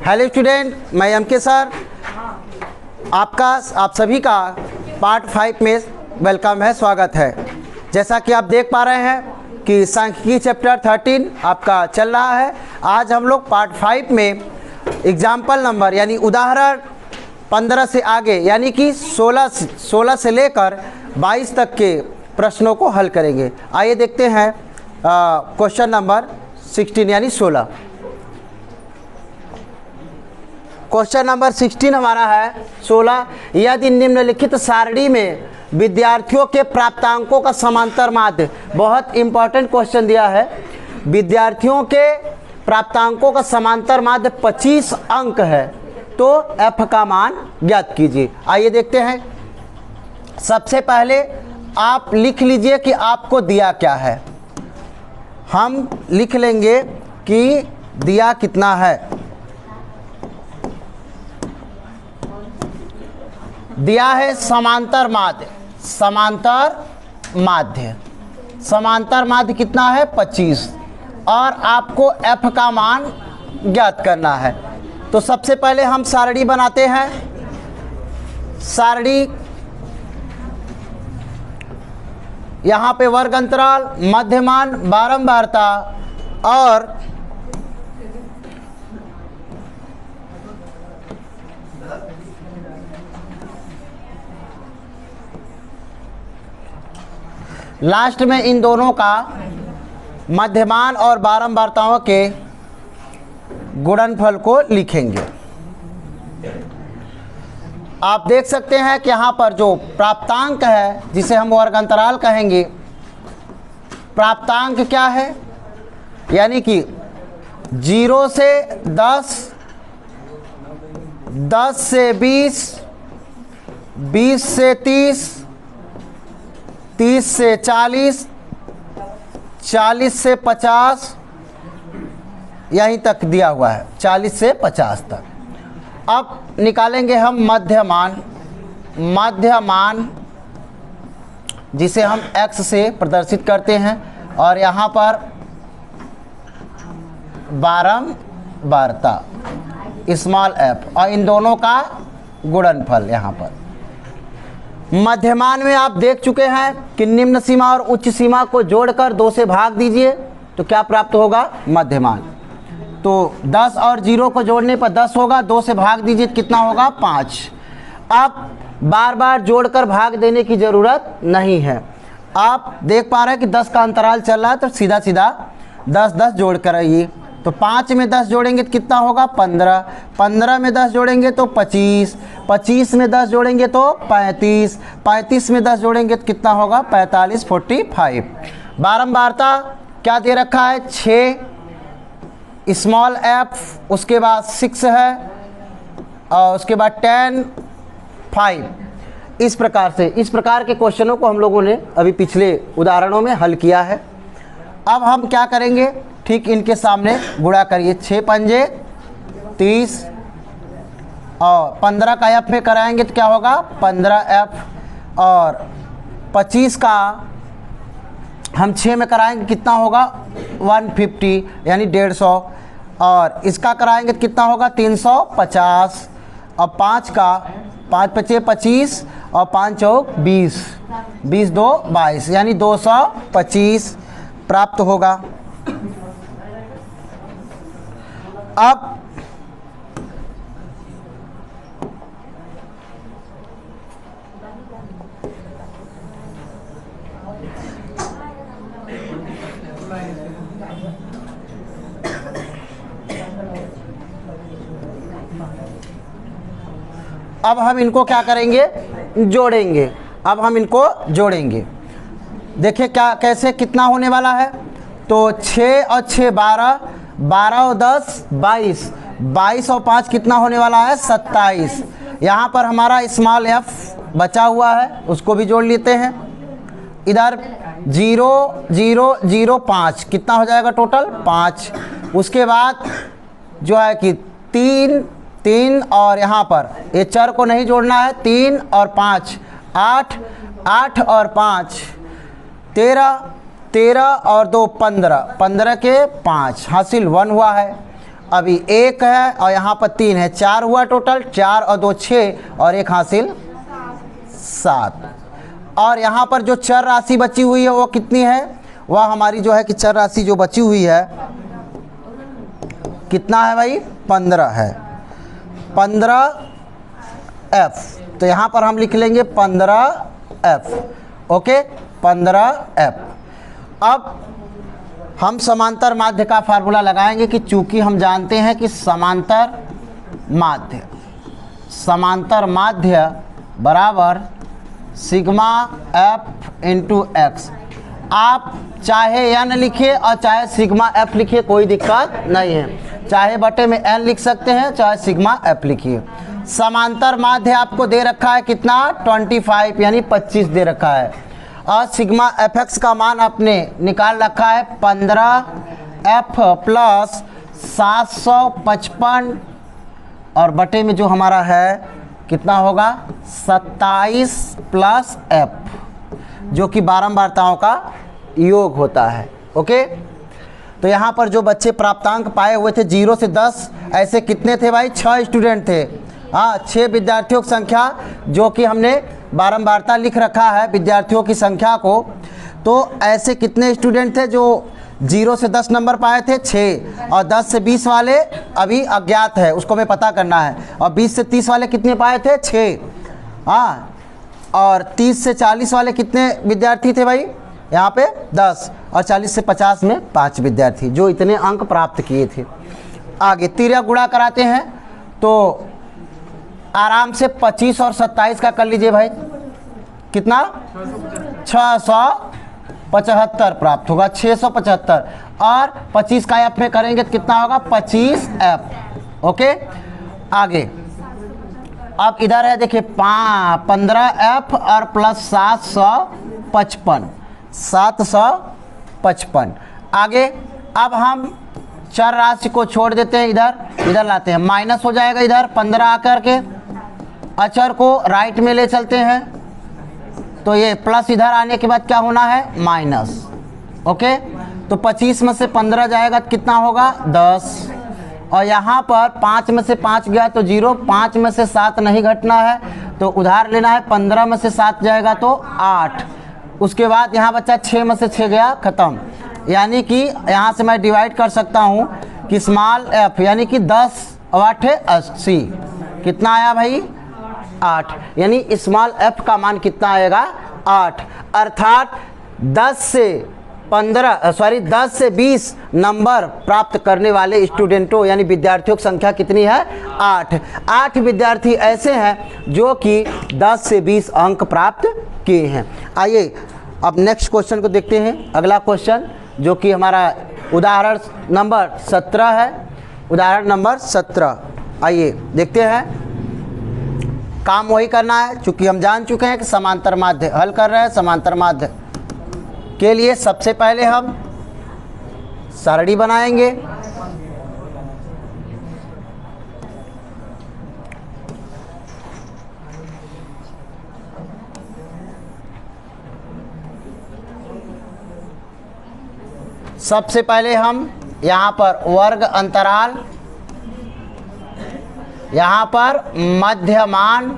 Hello student, मैं MK sir, आप सभी का पार्ट 5 में वेलकम है, स्वागत है। जैसा कि आप देख पा रहे हैं कि सांख्यिकी चैप्टर 13 आपका चल रहा है। आज हम लोग पार्ट 5 में एग्जाम्पल नंबर यानी उदाहरण 15 से आगे यानी कि 16 से लेकर 22 तक के प्रश्नों को हल करेंगे। आइए देखते हैं क्वेश्चन नंबर 16 यानी 16। क्वेश्चन नंबर 16 हमारा है 16। यदि निम्नलिखित सारणी में विद्यार्थियों के प्राप्तांकों का समांतर माध्य, बहुत इंपॉर्टेंट क्वेश्चन दिया है। विद्यार्थियों के प्राप्तांकों का समांतर माध्य 25 अंक है, तो f का मान ज्ञात कीजिए। आइए देखते हैं। सबसे पहले आप लिख लीजिए कि आपको दिया क्या है। हम लिख लेंगे कि दिया कितना है। दिया है समांतर माध्य। समांतर माध्य कितना है? 25, और आपको f का मान ज्ञात करना है। तो सबसे पहले हम सारणी बनाते हैं। सारणी, यहाँ पे वर्ग अंतराल, मध्यमान, बारंबारता और लास्ट में इन दोनों का मध्यमान और बारंबारताओं के गुणनफल को लिखेंगे। आप देख सकते हैं कि यहाँ पर जो प्राप्तांक है, जिसे हम वर्ग अंतराल कहेंगे, प्राप्तांक क्या है? यानी कि 0 से 10, 10 से 20, 20 से 30, 30 से 40, 40 से 50, यहीं तक दिया हुआ है, 40 से 50 तक। अब निकालेंगे हम मध्यमान, जिसे हम x से प्रदर्शित करते हैं, और यहाँ पर बारंबारता स्मॉल f, और इन दोनों का गुणनफल। यहाँ पर मध्यमान में आप देख चुके हैं कि निम्न सीमा और उच्च सीमा को जोड़कर 2 से भाग दीजिए तो क्या प्राप्त होगा? मध्यमान। तो 10 और 0 को जोड़ने पर 10 होगा, 2 से भाग दीजिए कितना होगा? 5। अब बार बार जोड़कर भाग देने की ज़रूरत नहीं है। आप देख पा रहे हैं कि 10 का अंतराल चल रहा है, तो सीधा सीधा 10 जोड़ कर आइए। तो 5 में 10 जोड़ेंगे तो कितना होगा? 15। 15 में 10 जोड़ेंगे तो 25। 25 में 10 जोड़ेंगे तो 35। 35 में 10 जोड़ेंगे तो कितना होगा? 45, 45। बारंबारता क्या दे रखा है? 6 स्मॉल f, उसके बाद 6 है, और उसके बाद 10, 5। इस प्रकार के क्वेश्चनों को हम लोगों ने अभी पिछले उदाहरणों में हल किया है। अब हम क्या करेंगे? ठीक इनके सामने गुणा करिए। 6 पंजे 30, और 15 का f में कराएंगे तो क्या होगा? 15f, और 25 का हम 6 में कराएंगे कितना होगा? 150 यानी 150, और इसका कराएंगे तो कितना होगा? 350, और 5 का 5 पचे 25, और 5 चौक 20, 20 2 22 यानी 225 प्राप्त होगा। अब हम इनको क्या करेंगे? जोड़ेंगे। अब हम इनको जोड़ेंगे। देखिए क्या कैसे कितना होने वाला है। तो 6 और 6 12, 12 और 10 22, 22 और 5 कितना होने वाला है? 27। यहाँ पर हमारा स्मॉल f बचा हुआ है, उसको भी जोड़ लेते हैं। इधर 0 0 0 5 कितना हो जाएगा टोटल? 5। उसके बाद जो है कि 3 3, और यहाँ पर ये चर को नहीं जोड़ना है। 3 और 5 8, 8 और 5 13, 13 और 2 15, 15 के 5 हासिल 1 हुआ है। अभी 1 है और यहाँ पर 3 है, 4 हुआ टोटल, 4 और 2 6 और 1 हासिल 7। और यहाँ पर जो चर राशि बची हुई है वो कितनी है, वह हमारी जो है कि चर राशि जो बची हुई है कितना है भाई, 15 है, 15f। तो यहाँ पर हम लिख लेंगे 15f, ओके 15f। अब हम समांतर माध्य का फार्मूला लगाएंगे कि चूंकि हम जानते हैं कि समांतर माध्य बराबर सिग्मा f इंटू एक्स। आप चाहे n लिखिए और चाहे सिग्मा f लिखिए, कोई दिक्कत नहीं है, चाहे बटे में n लिख सकते हैं, चाहे सिग्मा f लिखिए। समांतर माध्य आपको दे रखा है कितना, 25 यानी 25 दे रखा है, और सिग्मा fx का मान आपने निकाल रखा है 15f प्लस 755 और बटे में जो हमारा है कितना होगा 27 प्लस f, जो कि बारंबारताओं का योग होता है, ओके। तो यहाँ पर जो बच्चे प्राप्तांक पाए हुए थे 0 से 10, ऐसे कितने थे भाई, 6 स्टूडेंट थे। हाँ, 6 विद्यार्थियों की संख्या, जो कि हमने बारंबारता लिख रखा है विद्यार्थियों की संख्या को। तो ऐसे कितने स्टूडेंट थे जो 0 से 10 नंबर पाए थे, 6, और 10 से 20 वाले अभी अज्ञात है, उसको हमें पता करना है। और 20 से 30 वाले कितने पाए थे, 6। हाँ, और 30 से 40 वाले कितने विद्यार्थी थे भाई, यहाँ पे 10, और 40 से 50 में 5 विद्यार्थी जो इतने अंक प्राप्त किए थे। आगे तिर्यक गुणा कराते हैं तो आराम से 25 और 27 का कर लीजिए भाई, कितना 675 प्राप्त होगा, 675। और 25 का एफ में करेंगे तो कितना होगा 25f, ओके। आगे अब इधर है देखिए 15f और प्लस 755। आगे अब हम चर राशि को छोड़ देते हैं, इधर लाते हैं, माइनस हो जाएगा इधर 15 आकर के, अचर को राइट में ले चलते हैं तो ये प्लस इधर आने के बाद क्या होना है माइनस, ओके। तो 25 में से 15 जाएगा तो कितना होगा 10, और यहाँ पर 5 में से 5 गया तो 0, 5 में से 7 नहीं घटना है तो उधार लेना है, 15 में से 7 जाएगा तो 8। उसके बाद यहाँ बच्चा 6 में से 6 गया, ख़त्म। यानी कि यहाँ से मैं डिवाइड कर सकता हूँ कि स्मॉल f यानी कि 10 और 8 है 80, कितना आया भाई 8, यानी स्मॉल f का मान कितना आएगा 8। अर्थात 10 से 20 नंबर प्राप्त करने वाले स्टूडेंटों यानी विद्यार्थियों की संख्या कितनी है 8 विद्यार्थी ऐसे हैं जो कि 10 से 20 अंक प्राप्त किए हैं। आइए अब नेक्स्ट क्वेश्चन को देखते हैं। अगला क्वेश्चन जो कि हमारा उदाहरण नंबर 17 है, उदाहरण नंबर 17 आइए देखते हैं। काम वही करना है, चूँकि हम जान चुके हैं कि समांतर माध्य हल कर रहे हैं। समांतर माध्य के लिए सबसे पहले हम सारणी बनाएंगे। सबसे पहले हम यहाँ पर वर्ग अंतराल, यहाँ पर मध्यमान,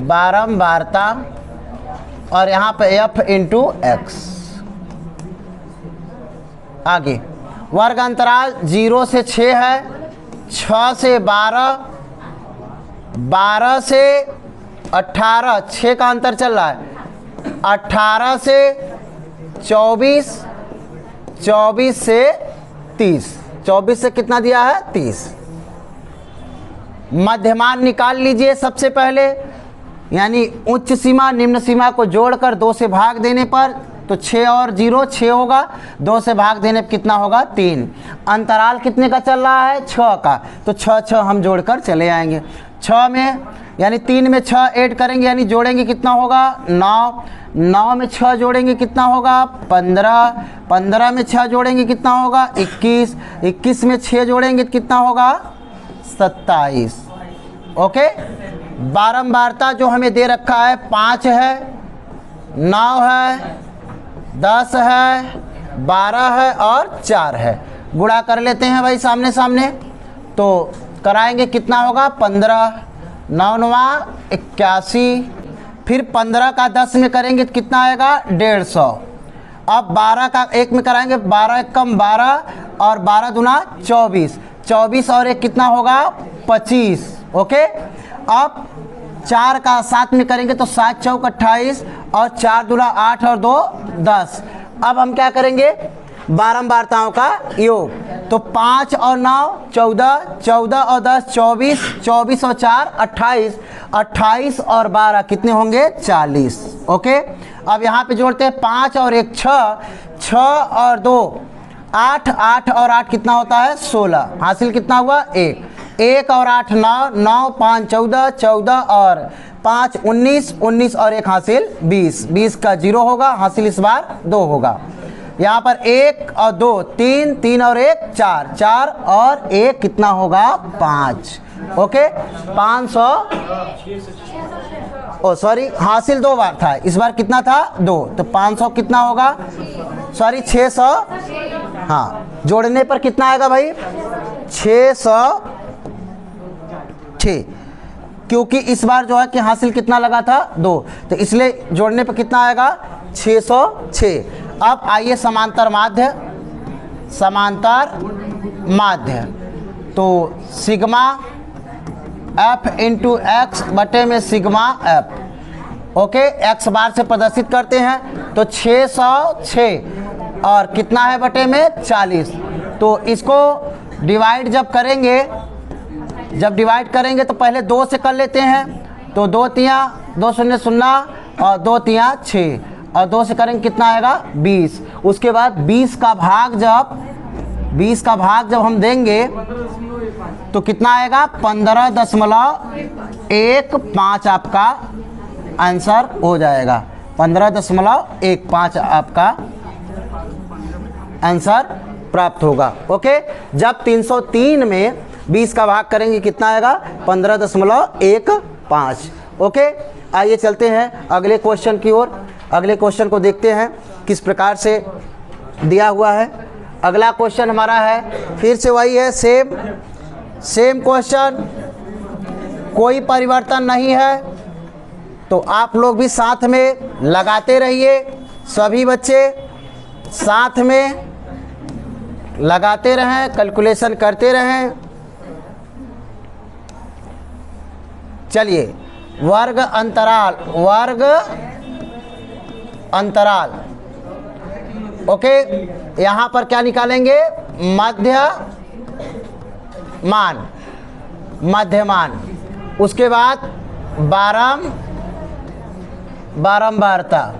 बारंबारता और यहाँ पे f इंटू एक्स। आगे वर्ग अंतराल 0 से 6 है, 6 से 12, 12 से 18, 6 का अंतर चल रहा है, 18 से 24, 24 से 30, 24 से कितना दिया है 30। मध्यमान निकाल लीजिए सबसे पहले, यानी उच्च सीमा निम्न सीमा को जोड़कर 2 से भाग देने पर तो 6 और 0 6 होगा, 2 से भाग देने पर कितना होगा 3। अंतराल कितने का चल रहा है 6 का, तो 6 हम जोड़कर चले आएंगे। 6 में यानी 3 में 6 ऐड करेंगे यानी जोड़ेंगे कितना होगा 9, 9 में 6 जोड़ेंगे कितना होगा 15, 15 में 6 जोड़ेंगे कितना होगा 21, 21 में 6 जोड़ेंगे कितना होगा 27। ओके, बारंबारता जो हमें दे रखा है 5 है, 9 है, 10 है, 12 है और 4 है। गुणा कर लेते हैं भाई सामने सामने, तो कराएंगे कितना होगा 15, 9 9 81, फिर 15 का 10 में करेंगे तो कितना आएगा 150। अब 12 का 1 में कराएंगे, 12 कम 12 और 12 दूना 24, 24 और 1 कितना होगा 25। ओके, अब 4 का 7 में करेंगे तो 7 चौक 28 और 4 दूना 8 और 2 10। अब हम क्या करेंगे, बारंबारताओं का योग, तो 5 और 9 14, 14 और 10 24, 24 और 4 28, 28 और 12 कितने होंगे 40। ओके, अब यहाँ पे जोड़ते हैं 5 और 1 6, 6 और 2 8, 8 और 8 कितना होता है 16। हासिल कितना हुआ 1, 1 और 8 9, 9 5 14, 14 और 5 19, 19 और 1 हासिल 20, 20 का 0 होगा, हासिल इस बार 2 होगा। यहाँ पर 1 और 2 3, 3 और 1 4, 4 और 1 कितना होगा 5। ओके, 500, ओ सॉरी, हासिल 2 बार था, इस बार कितना था 2, तो 500 कितना होगा, सॉरी 600, हाँ जोड़ने पर कितना आएगा भाई 606, क्योंकि इस बार जो है कि हासिल कितना लगा था 2, तो इसलिए जोड़ने पर कितना आएगा 606। अब आइए समांतर माध्य, समांतर माध्य, तो सिग्मा एफ इंटू एक्स बटे में सिग्मा एफ। ओके, एक्स बार से प्रदर्शित करते हैं तो 606 और कितना है बटे में 40। तो इसको डिवाइड जब करेंगे, तो पहले 2 से कर लेते हैं, तो 2 तिया 2 शून्य 0 और 2 तिया 6 और 2 से करेंगे कितना आएगा 20। उसके बाद 20 का भाग जब हम देंगे तो कितना आएगा 15.15 आपका आंसर हो जाएगा, 15.15 आपका आंसर प्राप्त होगा। ओके, जब 303 में 20 का भाग करेंगे कितना आएगा 15.15। ओके, आइए चलते हैं अगले क्वेश्चन की ओर। अगले क्वेश्चन को देखते हैं किस प्रकार से दिया हुआ है। अगला क्वेश्चन हमारा है, फिर से वही है, सेम क्वेश्चन, कोई परिवर्तन नहीं है, तो आप लोग भी साथ में लगाते रहिए, सभी बच्चे साथ में लगाते रहें, कैलकुलेशन करते रहें। चलिए, वर्ग अंतराल, ओके, यहाँ पर क्या निकालेंगे मध्यमान, उसके बाद बारंबारता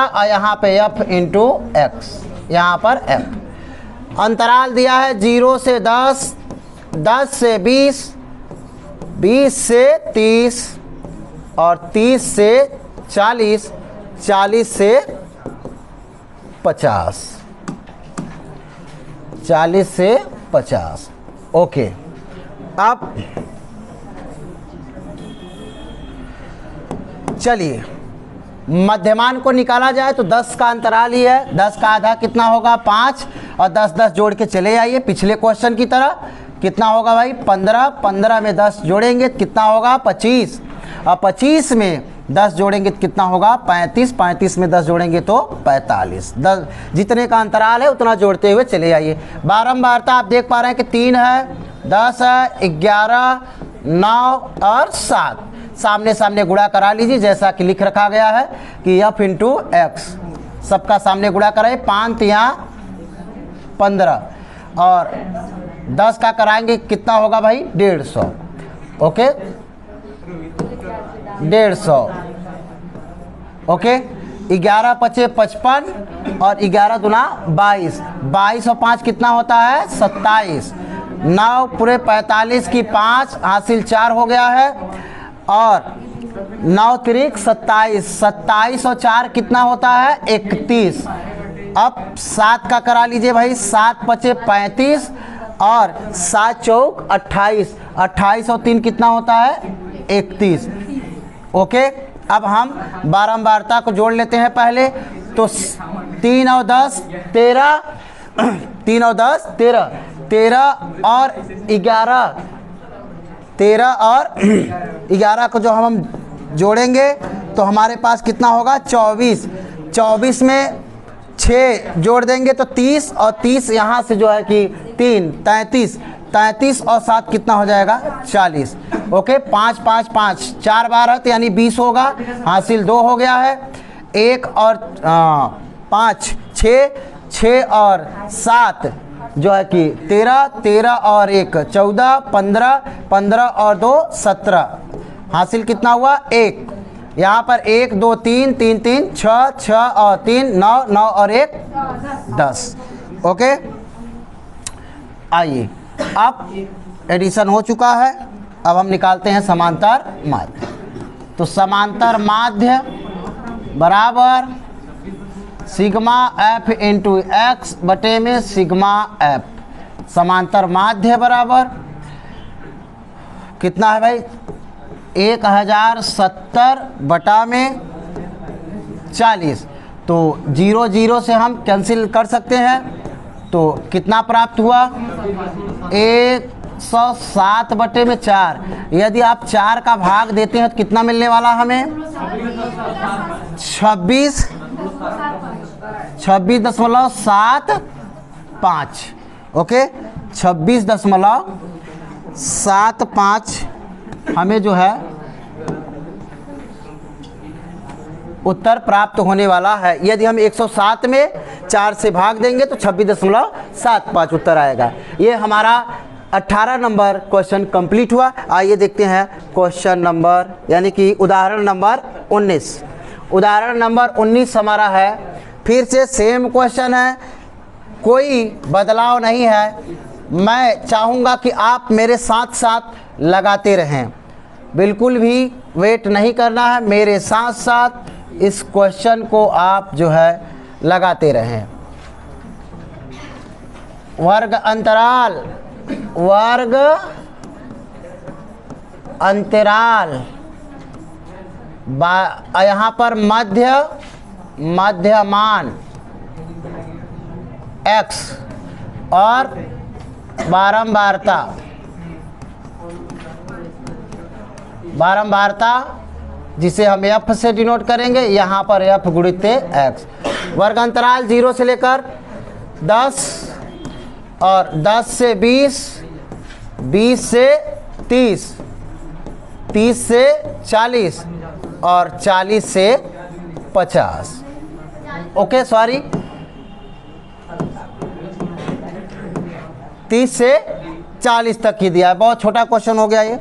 और यहाँ पे f इंटू एक्स, यहाँ पर f। अंतराल दिया है 0 से 10, 10 से 20, 20 से 30 और 30 से 40, 40 से 50, 40 से 50। ओके, अब चलिए मध्यमान को निकाला जाए तो 10 का अंतराल ही है, 10 का आधा कितना होगा 5 और 10 10 जोड़ के चले आइए पिछले क्वेश्चन की तरह। कितना होगा भाई 15, 15 में 10 जोड़ेंगे कितना होगा 25 और 25 में 10 जोड़ेंगे तो कितना होगा 35, 35 में 10 जोड़ेंगे तो 45। 10 जितने का अंतराल है उतना जोड़ते हुए चले आइए। बारंबारता आप देख पा रहे हैं कि 3 है, 10 है, 11, 9 और 7। सामने सामने गुणा करा लीजिए, जैसा कि लिख रखा गया है कि f इंटू एक्स, सबका सामने गुणा कराए, 5 यहाँ 15 और 10 का कराएंगे कितना होगा भाई 150। ओके, 150। ओके, 11 पचे 55 और 11 दूना 22, 22 और 5 कितना होता है 27, 9 पूरे 45 की 5 हासिल 4 हो गया है और 9 तिरिक 27, 27 और 4 कितना होता है 31 अब 7 का करा लीजिए भाई, 7 पचे 35 और 7 चौक 28, 28 और 3 कितना होता है 31। ओके, अब हम बारंबारता को जोड़ लेते हैं पहले। तो 3 और 10 13, 3 और 10 13, 13 और 11, 13 और 11 को जो हम जोड़ेंगे तो हमारे पास कितना होगा 24। 24 में 6 जोड़ देंगे तो 30 और 30 यहाँ से जो है कि 3 33, 33 और 7 कितना हो जाएगा 40। ओके, 5 5 5 4 बार है तो यानी 20 होगा, हासिल 2 हो गया है। 1 और 5 6, 6 और 7 जो है कि 13, 13 और 1 14, 15, 15 और 2 17, हासिल कितना हुआ 1। यहाँ पर 1 2 3 3 3 6, 6 और 3 9, 9 और 1 10। ओके, आइए अब एडिशन हो चुका है। अब हम निकालते हैं समांतर माध्य। तो समांतर माध्य बराबर सिग्मा एफ इंटू एक्स बटे में सिग्मा एफ। समांतर माध्य बराबर कितना है भाई 1070 बटा में 40। तो 0 0 से हम कैंसिल कर सकते हैं, तो कितना प्राप्त हुआ 107 बटे में 4। यदि आप 4 का भाग देते हैं तो कितना मिलने वाला हमें 26.75। ओके, 26.75 हमें जो है उत्तर प्राप्त होने वाला है। यदि हम 107 में 4 से भाग देंगे तो 26.75 उत्तर आएगा। ये हमारा 18 नंबर क्वेश्चन कंप्लीट हुआ। आइए देखते हैं क्वेश्चन नंबर यानी कि उदाहरण नंबर 19। उदाहरण नंबर 19 हमारा है, फिर से सेम क्वेश्चन है, कोई बदलाव नहीं है। मैं चाहूँगा कि आप मेरे साथ साथ लगाते रहें, बिल्कुल भी वेट नहीं करना है, मेरे साथ साथ इस क्वेश्चन को आप जो है लगाते रहें। वर्ग अंतराल, वर्ग अंतराल, यहाँ पर मध्यमान x और बारंबारता जिसे हम f से डिनोट करेंगे, यहाँ पर f गुणित x। वर्ग अंतराल 0 से लेकर 10 और 10 से 20, 20 से 30, 30 से 40 और 40 से 50। ओके, सॉरी 30 से 40 तक ही दिया है, बहुत छोटा क्वेश्चन हो गया ये।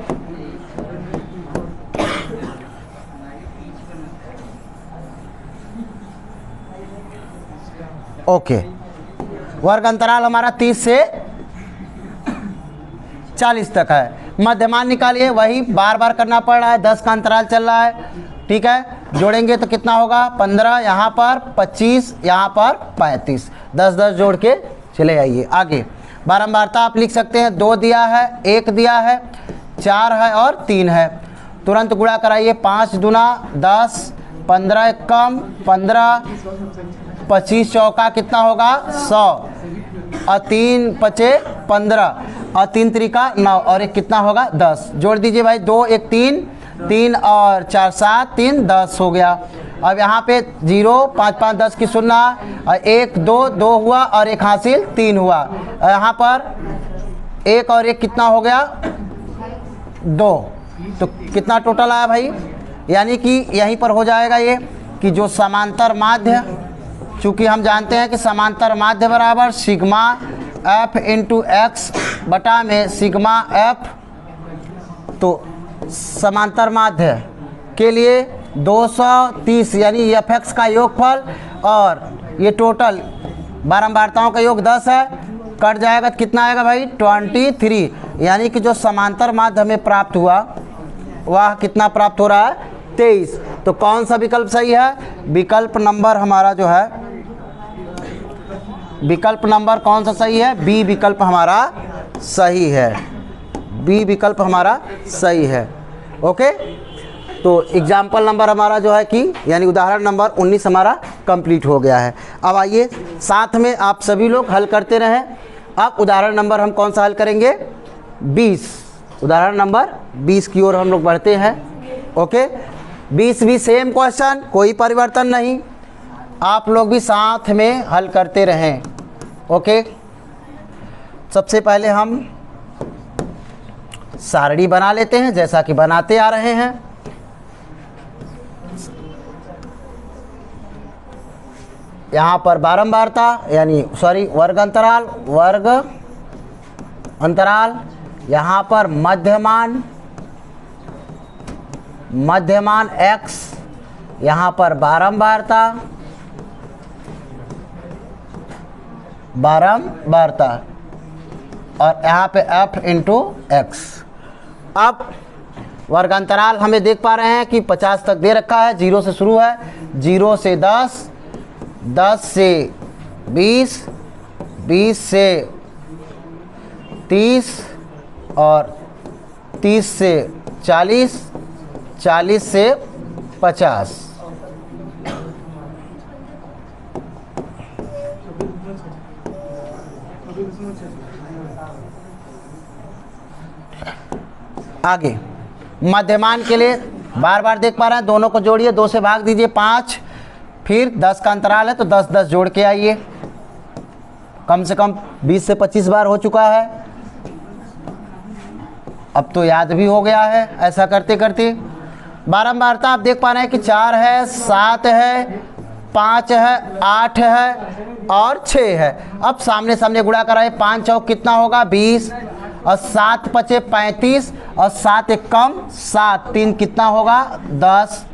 ओके, वर्ग अंतराल हमारा 30 से 40 तक है। मध्यमान निकालिए, वही बार बार करना पड़ रहा है, 10 का अंतराल चल रहा है। ठीक है, जोड़ेंगे तो कितना होगा 15, यहाँ पर 25, यहाँ पर 35, 10 10 जोड़ के चले आइए आगे। बारंबारता आप लिख सकते हैं, 2 दिया है, 1 दिया है, 4 है और 3 है। तुरंत गुणा कराइए, 5 दूना 10, 15 कम 15, 25 चौका कितना होगा 100 और 3 पचे 15 और 3 त्रिका 9 और 1 कितना होगा 10। जोड़ दीजिए भाई, 2 1 3, 3 और 4 7, 3 10 हो गया। अब यहाँ पे 0 5 5 10 की 0 और 1 2 2 हुआ और 1 हासिल 3 हुआ। यहाँ पर 1 और 1 कितना हो गया 2, तो कितना टोटल आया भाई, यानी कि यहीं पर हो जाएगा ये कि जो समांतर माध्य, चूँकि हम जानते हैं कि समांतर माध्य बराबर सिग्मा एफ इंटू एक्स बटा में सिग्मा एफ। तो समांतर माध्य के लिए 230 यानी एफ एक्स का योगफल और ये टोटल बारंबारताओं का योग 10 है, कट जाएगा तो कितना आएगा भाई 23। यानी कि जो समांतर माध्य हमें प्राप्त हुआ वह कितना प्राप्त हो रहा है 23। तो कौन सा विकल्प सही है, विकल्प नंबर हमारा जो है विकल्प नंबर कौन सा सही है? बी विकल्प हमारा सही है, बी विकल्प हमारा सही है। ओके, तो एग्जाम्पल नंबर हमारा जो है कि यानी उदाहरण नंबर 19 हमारा कंप्लीट हो गया है। अब आइए साथ में आप सभी लोग हल करते रहें। अब उदाहरण नंबर हम कौन सा हल करेंगे? 20, उदाहरण नंबर 20 की ओर हम लोग बढ़ते हैं। ओके, 20 भी सेम क्वेश्चन, कोई परिवर्तन नहीं, आप लोग भी साथ में हल करते रहें। ओके, सबसे पहले हम सारणी बना लेते हैं जैसा कि बनाते आ रहे हैं। यहाँ पर बारंबारता यानी वर्ग अंतराल, यहाँ पर मध्यमान x, यहाँ पर बारंबारता और यहाँ पे f इंटू एक्स। अब वर्गांतराल हमें देख पा रहे हैं कि 50 तक दे रखा है, 0 से शुरू है, 0 से 10, 10 से 20, 20 से 30 और 30 से 40, 40 से 50। आगे मध्यमान के लिए बार बार देख पा रहे हैं, दोनों को जोड़िए, 2 से भाग दीजिए 5, फिर 10 का अंतराल है तो 10 10 जोड़ के आइए। कम से कम 20 से 25 बार हो चुका है, अब तो याद भी हो गया है ऐसा करते करते। बारंबारता आप देख पा रहे हैं कि 4 है, 7 है, 5 है, 8 है और 6 है। अब सामने सामने गुणा कराए, 5 चौक कितना होगा? 20 और 7 पचे 35 और 7 एक कम 7, 3 कितना होगा? 10।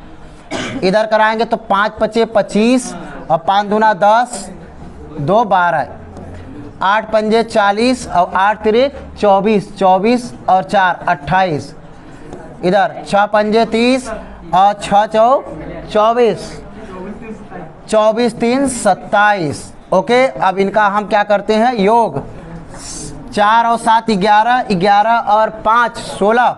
इधर कराएंगे तो 5 पचे 25 और 5 दूना 10, 2 12, 8 पंजे 40 और 8 तिरिक 24, 24 और 4 28। इधर 6 पंजे 30 और 6 चौक 24, 24 3 27। ओके, अब इनका हम क्या करते हैं? योग। 4 और 7 11, 11 और 5 16,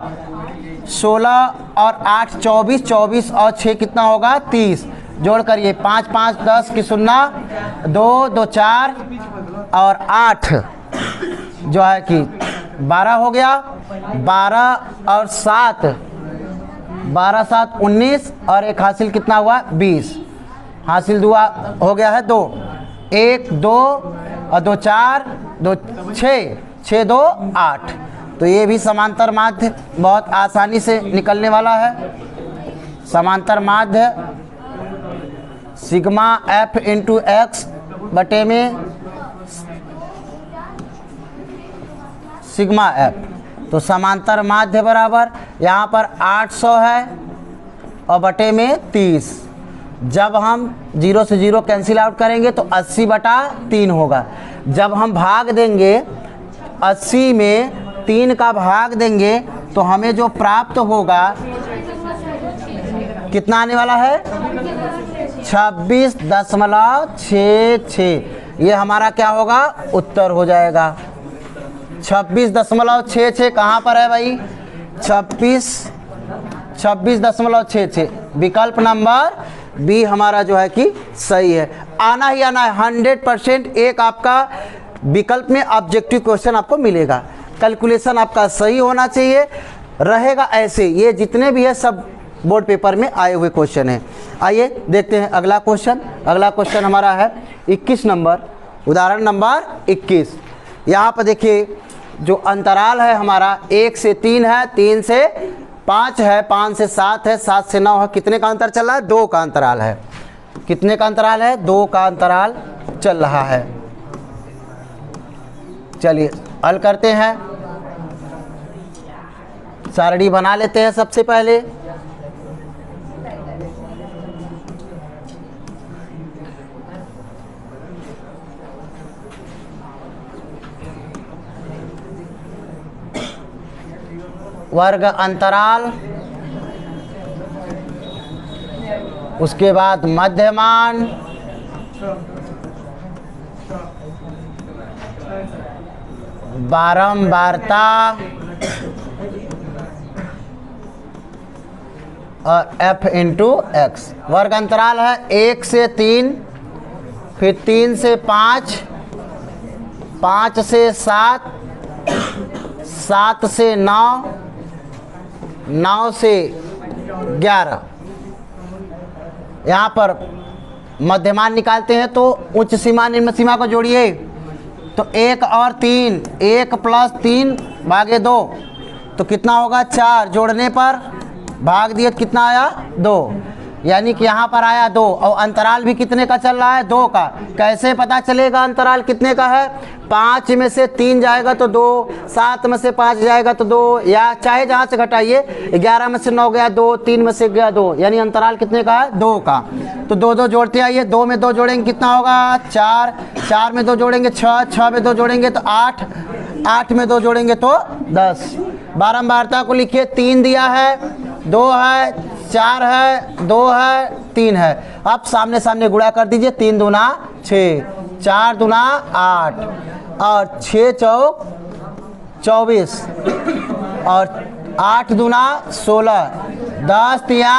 16 और 8 24, 24 और 6 कितना होगा? 30। जोड़ करिए, 5 5 10 की 0, 2 2 4 और 8 जो है कि 12 हो गया, 12 और 7, 12 7 19 और एक हासिल कितना हुआ? 20। हासिल दुआ हो गया है 2, 1 2 और 2 4 2 6, 6 2 8। तो ये भी समांतर माध्य बहुत आसानी से निकलने वाला है। समांतर माध्य सिग्मा f इंटू एक्स बटे में सिग्मा f। तो समांतर माध्य बराबर यहाँ पर 800 है और बटे में 30। जब हम 0 से 0 कैंसिल आउट करेंगे तो 80 बटा 3 होगा। जब हम भाग देंगे 80 में 3 का भाग देंगे तो हमें जो प्राप्त होगा कितना आने वाला है? 26.66। ये हमारा क्या होगा? उत्तर हो जाएगा। 26.66 कहाँ पर है भाई? 26.66 विकल्प नंबर बी हमारा जो है कि सही है। आना ही आना है 100%। एक आपका विकल्प में ऑब्जेक्टिव क्वेश्चन आपको मिलेगा। कैलकुलेशन आपका सही होना चाहिए, रहेगा ऐसे। ये जितने भी है सब बोर्ड पेपर में आए हुए क्वेश्चन हैं। आइए देखते हैं अगला क्वेश्चन। अगला क्वेश्चन हमारा है 21 नंबर, उदाहरण नंबर 21। यहाँ पर देखिए जो अंतराल है हमारा 1 से 3 है, 3 से 5 है, 5 से 7 है, 7 से 9 है। कितने का अंतर चल रहा है? 2 का अंतराल है। कितने का अंतराल है? 2 का अंतराल चल रहा है। चलिए हल करते हैं। सारणी बना लेते हैं सबसे पहले। वर्ग अंतराल, उसके बाद मध्यमान, बारंबारता और f इंटू एक्स। वर्ग अंतराल है 1 से 3, फिर 3 से 5, 5 से 7, 7 से 9, 9 से 11। यहाँ पर मध्यमान निकालते हैं तो उच्च सीमा निम्न सीमा को जोड़िए तो 1 और 3, 1 प्लस 3 भागे 2 तो कितना होगा 4, जोड़ने पर भाग दिए तो कितना आया 2, यानी कि यहाँ पर आया 2 और अंतराल भी कितने का चल रहा है 2 का। कैसे पता चलेगा अंतराल कितने का है? 5 में से 3 जाएगा तो 2, 7 में से 5 जाएगा तो 2, या चाहे जहाँ से घटाइए 11 में से 9 गया 2, 3 में से गया 2, यानी अंतराल कितने का है 2 का। तो 2 2 जोड़ते आइए, 2 में 2 जोड़ेंगे कितना होगा 4, 4 में 2 जोड़ेंगे 6, 6 में 2 जोड़ेंगे तो 8, 8 में 2 जोड़ेंगे तो 10। बारंबारता को लिखिए 3 दिया है, 2 है, 4 है, 2 है, 3 है। अब सामने सामने गुणा कर दीजिए, 3 दूना 6, 4 दूना 8 और 6 चौक 24 और 8 दूना 16, 10 तिया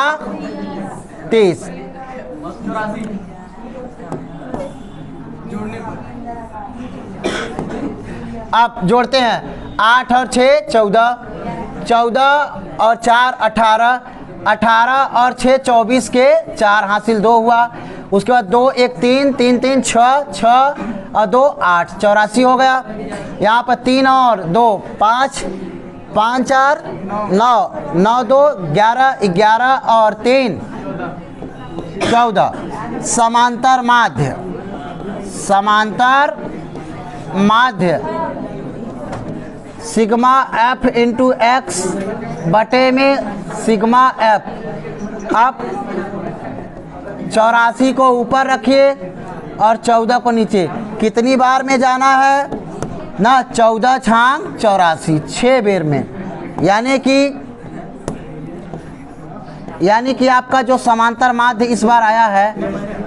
30। अब जोड़ते हैं 8 और 6 14, 14 और 4 18, 18 और 6 24 के 4 हासिल 2 हुआ। उसके बाद 2 1 3, 3 3 6, 6 और 2 8, 84 हो गया। यहाँ पर 3 और 2 5, 5 4 9, 9 2 11, 11 और 3 14। समांतर माध्य, समांतर माध्य सिग्मा एफ इंटू एक्स बटे में सिग्मा एफ। अब 84 को ऊपर रखिए और 14 को नीचे। कितनी बार में जाना है ना? 14 छांग 84, 6 बेर में, यानी कि आपका जो समांतर माध्य इस बार आया है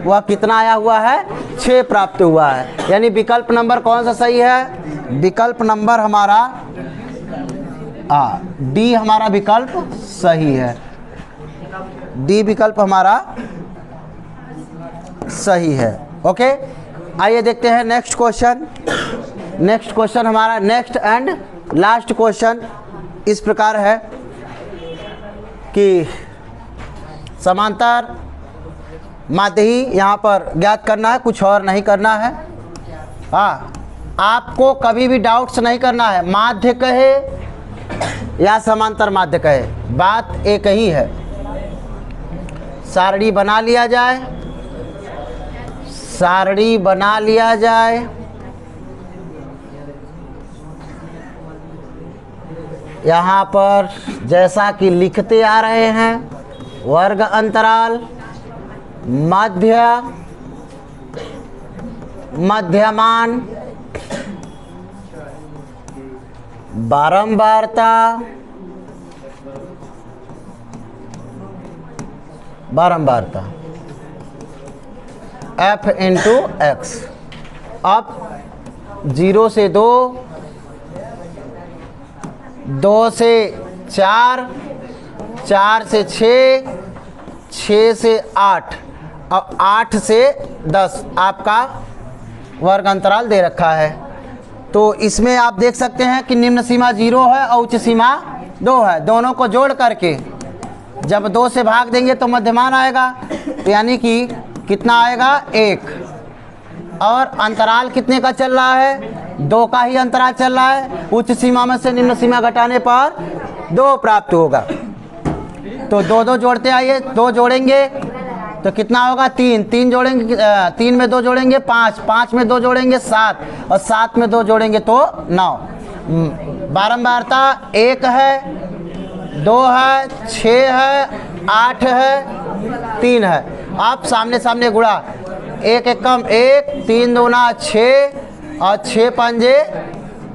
वह कितना आया हुआ है 6 प्राप्त हुआ है। यानी विकल्प नंबर कौन सा सही है? विकल्प नंबर हमारा डी हमारा विकल्प सही है। डी विकल्प हमारा सही है। ओके, आइए देखते हैं नेक्स्ट क्वेश्चन। नेक्स्ट क्वेश्चन हमारा नेक्स्ट एंड लास्ट क्वेश्चन इस प्रकार है कि समांतर माध्य ही यहाँ पर ज्ञात करना है, कुछ और नहीं करना है। आपको कभी भी डाउट्स नहीं करना है, माध्य कहे या समांतर माध्य कहे, बात एक ही है। सारणी बना लिया जाए, सारणी बना लिया जाए। यहाँ पर जैसा कि लिखते आ रहे हैं, वर्ग अंतराल, माध्य, मध्यमान, बारंबारता, बारंबारता f इंटू एक्स। अब 0 से 2, 2 से 4, 4 से 6, 6 से 8 और 8 से 10 आपका वर्ग अंतराल दे रखा है। तो इसमें आप देख सकते हैं कि निम्न सीमा 0 है और उच्च सीमा 2 है। दोनों को जोड़ करके जब 2 से भाग देंगे तो मध्यमान आएगा, तो यानी कि कितना आएगा 1। और अंतराल कितने का चल रहा है? 2 का ही अंतराल चल रहा है। उच्च सीमा में से निम्न सीमा घटाने पर 2 प्राप्त होगा। तो 2 2 जोड़ते आइए, 2 जोड़ेंगे तो कितना होगा 3, 3 जोड़ेंगे, 3 में 2 जोड़ेंगे 5, 5 में 2 जोड़ेंगे 7 और 7 में 2 जोड़ेंगे तो 9। बारंबारता 1 है, 2 है, 6 है, 8 है, 3 है। आप सामने सामने गुणा, 1 1 कम 1, 3 दूना 6 और 6 पंजे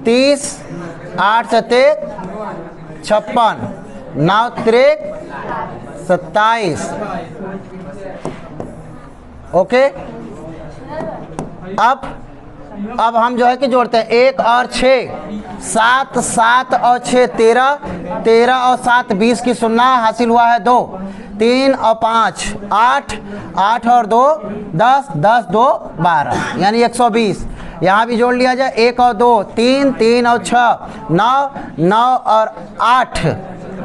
30, 8 सते 56, 9 त्रिक 27। ओके, अब अब हम जो है कि जोड़ते हैं 1 और 6 7, 7 और 6 13, 13 और 7 20 की सुनना हासिल हुआ है 2, 3 और 5 8, 8 और 2 10, 10 2 12 यानी 120। यहाँ भी जोड़ लिया जाए 1 और 2 3, 3 और 6 9, 9 और 8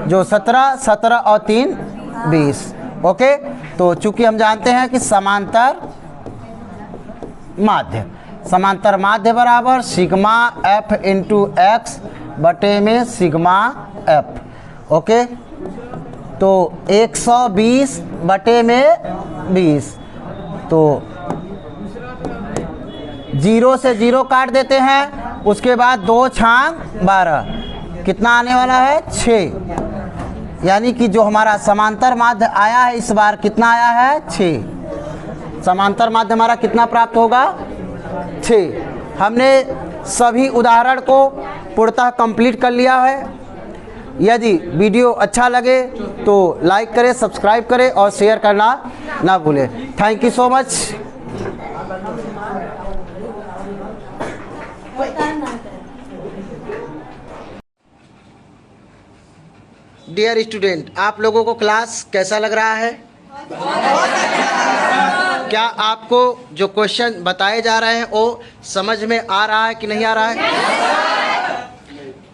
जो 17, 17 और 3 20। ओके, तो चूंकि हम जानते हैं कि समांतर माध्य बराबर सिग्मा एफ इंटू एक्स बटे में सिग्मा एफ। ओके, तो 120 बटे में 20, तो 0 से 0 काट देते हैं, उसके बाद 2 छांग 12 कितना आने वाला है 6, यानी कि जो हमारा समांतर माध्य आया है इस बार कितना आया है 6। समांतर माध्य हमारा कितना प्राप्त होगा 6। हमने सभी उदाहरण को पूर्णतः कंप्लीट कर लिया है। यदि वीडियो अच्छा लगे तो लाइक करें, सब्सक्राइब करें और शेयर करना ना भूलें। Thank you so much. Dear student, आप लोगों को क्लास कैसा लग रहा है? क्या आपको जो क्वेश्चन बताए जा रहे हैं वो समझ में आ रहा है कि नहीं आ रहा है?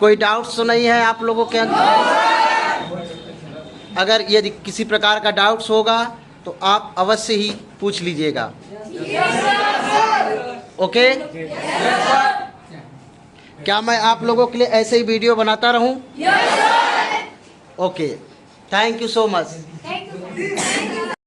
कोई डाउट्स तो नहीं है आप लोगों के अंदर? अगर यदि किसी प्रकार का डाउट्स होगा तो आप अवश्य ही पूछ लीजिएगा। ओके, क्या मैं आप लोगों के लिए ऐसे ही वीडियो बनाता रहूं? Okay, thank you so much.